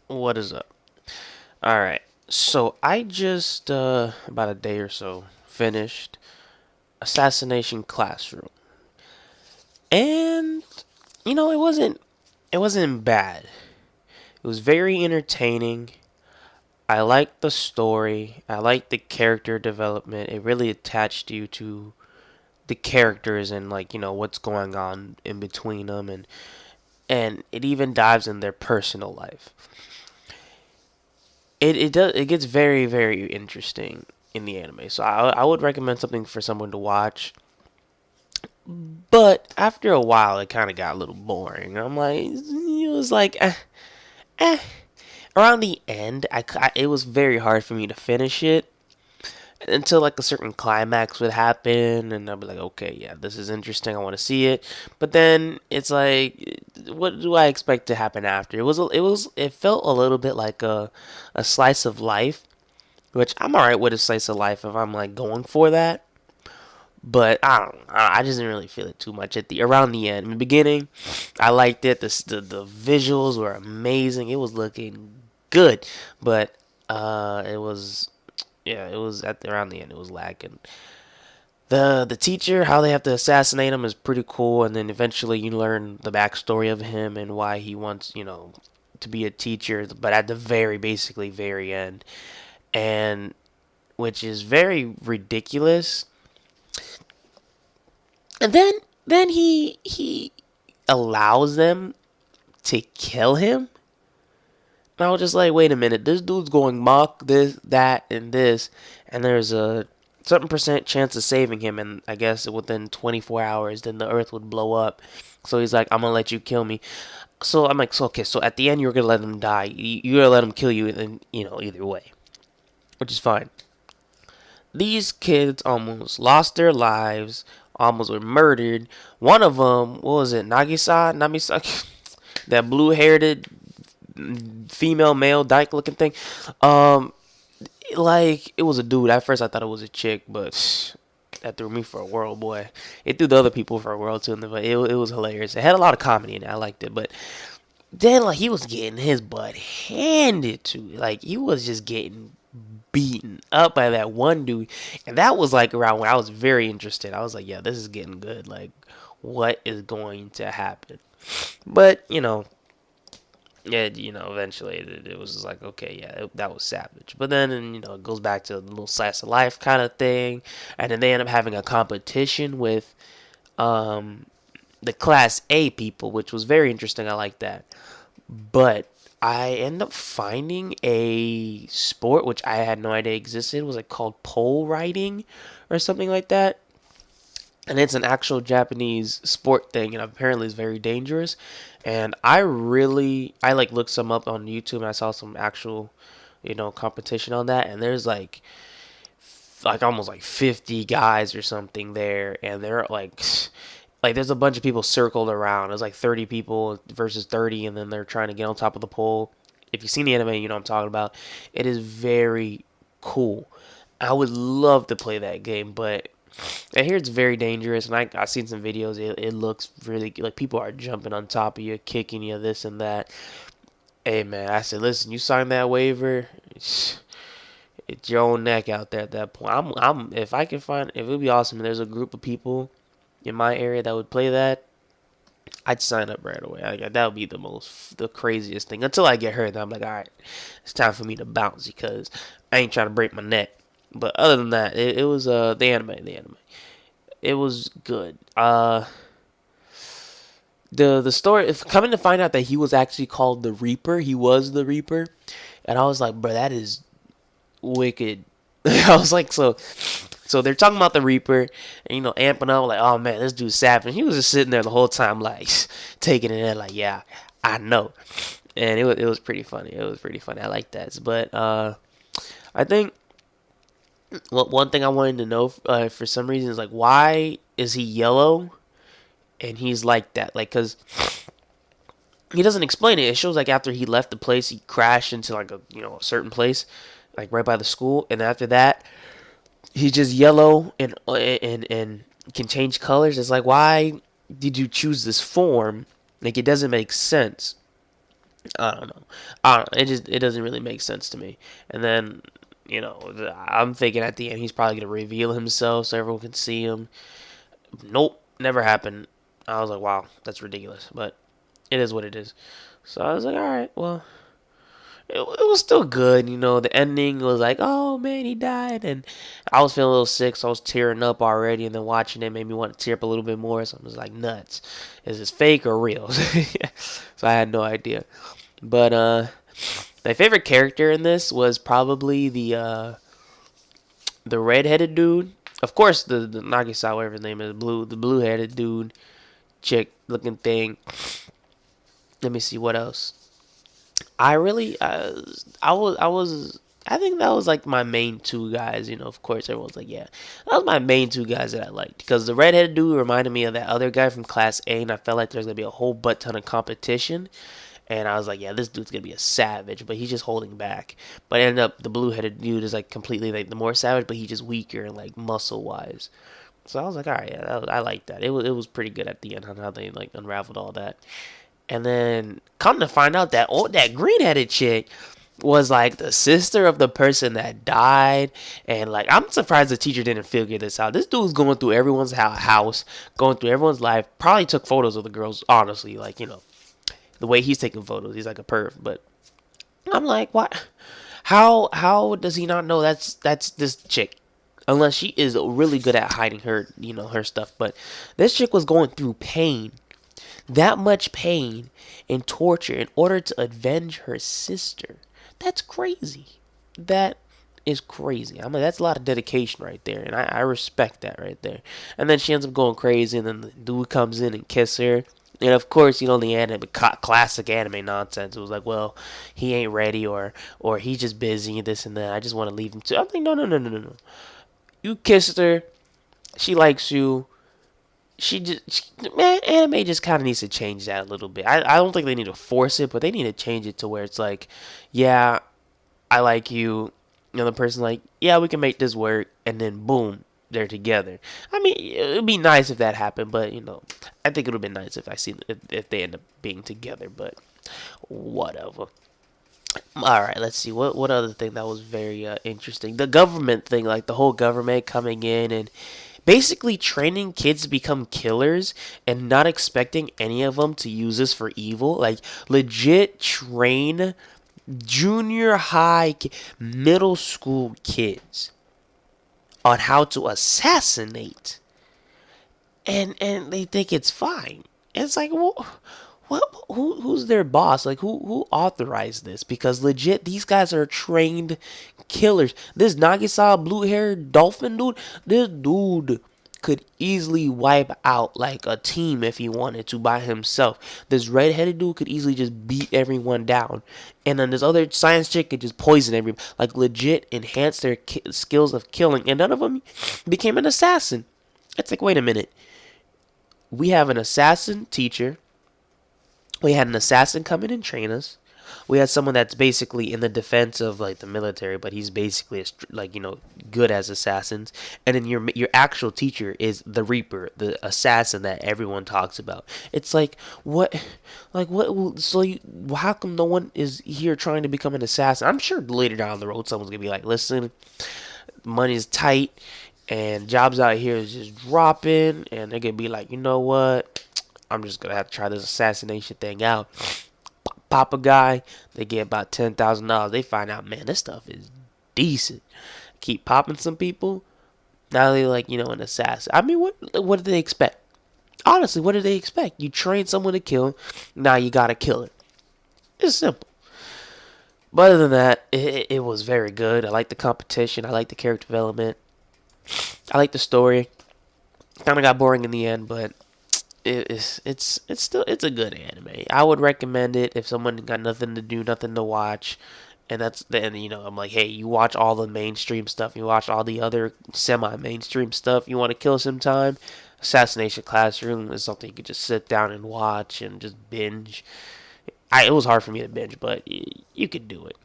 What is up? Alright, so I just, about a day or so, finished Assassination Classroom. And, it wasn't bad. It was very entertaining. I liked the story. I liked the character development. It really attached you to the characters and, what's going on in between them. And it even dives in their personal life. It gets very very interesting in the anime. So I would recommend something for someone to watch. But after a while, it kind of got a little boring. I'm like, it was like, eh. Around the end, it was very hard for me to finish it until like a certain climax would happen, and I'd be like, okay, yeah, this is interesting. I want to see it. But then it's like, what do I expect to happen after? It felt a little bit like a slice of life, which I'm alright with a slice of life if I'm like going for that. But I don't. I just didn't really feel it too much at the around the end. In the beginning, I liked it. The visuals were amazing. It was looking good, but it was yeah. It was around the end. It was lacking. The teacher, how they have to assassinate him is pretty cool, and then eventually you learn the backstory of him and why he wants to be a teacher. But at the basically very end, and which is very ridiculous. And then he allows them to kill him. And I was just like, wait a minute, this dude's going mock this, that, and this, and there's a certain percent chance of saving him, and I guess within 24 hours, then the Earth would blow up. So he's like, I'm gonna let you kill me. So I'm like, so okay, so at the end you're gonna let him die. You're gonna let him kill you, and either way, which is fine. These kids almost lost their lives, almost were murdered. One of them, what was it, Namisaki, that blue-haired female male dyke looking thing. Um, like it was a dude. At first, I thought it was a chick, but that threw me for a whirl, boy. It threw the other people for a whirl too, but it was hilarious. It had a lot of comedy in it. I liked it, but then like he was getting his butt handed to. Like he was just getting beaten up by that one dude, and that was like around when I was very interested. I was like, yeah, this is getting good. Like, what is going to happen? But yeah, eventually it was just like, okay, yeah, that was savage. But then, it goes back to the little slice of life kind of thing, and then they end up having a competition with um the Class A people, which was very interesting. I like that. But I end up finding a sport which I had no idea existed. Was it called pole riding or something like that? And it's an actual Japanese sport thing, and apparently it's very dangerous. And I like looked some up on YouTube, and I saw some actual, competition on that. And there's like almost like 50 guys or something there, and they're like there's a bunch of people circled around. There's like 30 people versus 30, and then they're trying to get on top of the pole. If you've seen the anime, you know what I'm talking about. It is very cool. I would love to play that game, but I hear it's very dangerous, and I've seen some videos. It looks really like people are jumping on top of you, kicking you, this and that. Hey man, I said, listen, you signed that waiver. It's your own neck out there at that point. If I can find, if it would be awesome. If there's a group of people in my area that would play that, I'd sign up right away. That would be the craziest thing. Until I get hurt, then I'm like, all right, it's time for me to bounce because I ain't trying to break my neck. But other than that, it was the anime. It was good. The story, if coming to find out that he was actually called the Reaper, he was the Reaper, and I was like, bro, that is wicked. I was like, so they're talking about the Reaper, and amping up like, oh man, this dude's savage. He was just sitting there the whole time, like taking it in, like, yeah, I know, and it was pretty funny. It was pretty funny. I like that, but I think one thing I wanted to know for some reason is like, why is he yellow and he's like that? Like, cause he doesn't explain it. It shows like after he left the place, he crashed into like a certain place, like right by the school, and after that he's just yellow and can change colors. It's like, why did you choose this form? Like, it doesn't make sense. I don't know. I don't know. It doesn't really make sense to me. And then I'm thinking at the end he's probably gonna reveal himself so everyone can see him. Nope, never happened. I was like, wow, that's ridiculous. But it is what it is. So I was like, all right, well, it was still good. The ending was like, oh man, he died, and I was feeling a little sick, so I was tearing up already. And then watching it made me want to tear up a little bit more. So I was like, nuts. Is this fake or real? So I had no idea. But my favorite character in this was probably the redheaded dude. Of course, the Nagisa, whatever his name is, the blue headed dude, chick looking thing. Let me see what else. I really, I think that was like my main two guys. Of course, everyone's like, yeah, that was my main two guys that I liked because the redheaded dude reminded me of that other guy from Class A, and I felt like there's gonna be a whole butt ton of competition. And I was like, yeah, this dude's gonna be a savage, but he's just holding back. But ended up the blue-headed dude is like completely like the more savage, but he's just weaker and like muscle-wise. So I was like, all right, yeah, I like that. It was pretty good at the end on how they like unraveled all that. And then come to find out that that green-headed chick was like the sister of the person that died. And like I'm surprised the teacher didn't figure this out. This dude's going through everyone's house, going through everyone's life. Probably took photos of the girls, honestly, like the way he's taking photos, he's like a perv. But I'm like, what? How does he not know that's this chick? Unless she is really good at hiding her stuff. But this chick was going through pain, that much pain and torture in order to avenge her sister. That's crazy. That is crazy. I mean, that's a lot of dedication right there, and I respect that right there. And then she ends up going crazy, and then the dude comes in and kisses her. And of course, the anime, classic anime nonsense. It was like, well, he ain't ready, or he's just busy, this and that. I just want to leave him to. I'm like, no, no, no, no, no, no. You kissed her. She likes you. Man, anime just kind of needs to change that a little bit. I don't think they need to force it, but they need to change it to where it's like, yeah, I like you. The person's like, yeah, we can make this work, and then boom, they're together. I mean, it'd be nice if that happened, but I think it would be nice if they end up being together. But whatever. All right, let's see what other thing that was very interesting. The government thing, like the whole government coming in and basically training kids to become killers and not expecting any of them to use this for evil. Like legit train junior high, middle school kids on how to assassinate, and they think it's fine. It's like, well, what? Who's their boss? Like, who authorized this? Because legit, these guys are trained killers. This Nagisa blue-haired dolphin dude, this dude could easily wipe out like a team if he wanted to by himself. This red-headed dude could easily just beat everyone down, and then this other science chick could just poison everyone. Like legit, enhance their skills of killing, and none of them became an assassin. It's like, wait a minute. We have an assassin teacher. We had an assassin come in and train us. We had someone that's basically in the defense of like the military, but he's basically good as assassins. And then your actual teacher is the Reaper, the assassin that everyone talks about. It's like what? So how come no one is here trying to become an assassin? I'm sure later down the road someone's gonna be like, listen, money's tight, and jobs out here is just dropping, and they're gonna be like, you know what? I'm just gonna have to try this assassination thing out. Pop a guy, they get about $10,000. They find out, man, this stuff is decent. Keep popping some people. Now they like, an assassin. I mean, what did they expect? Honestly, what did they expect? You train someone to kill, now you gotta kill it. It's simple. But other than that, it was very good. I like the competition. I like the character development. I like the story. Kind of got boring in the end, but it's a good anime. I would recommend it if someone got nothing to do, nothing to watch, and that's then I'm like, hey, you watch all the mainstream stuff, you watch all the other semi-mainstream stuff. You want to kill some time? Assassination Classroom is something you could just sit down and watch and just binge. It was hard for me to binge, but you could do it.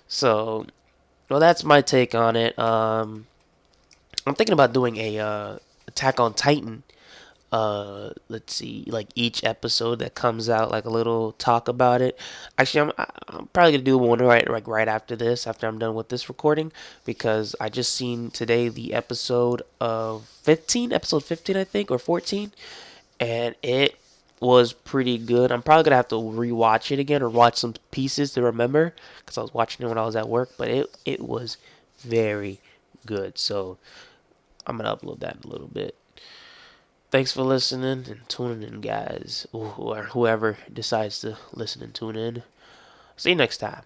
So, well, that's my take on it. I'm thinking about doing a Attack on Titan let's see, like each episode that comes out, like a little talk about it. Actually, I'm probably gonna do one right after this, after I'm done with this recording, because I just seen today the episode 15, I think, or 14, and it was pretty good. I'm probably gonna have to rewatch it again or watch some pieces to remember because I was watching it when I was at work, but it was very good. So I'm gonna upload that in a little bit. Thanks for listening and tuning in, guys, or whoever decides to listen and tune in. See you next time.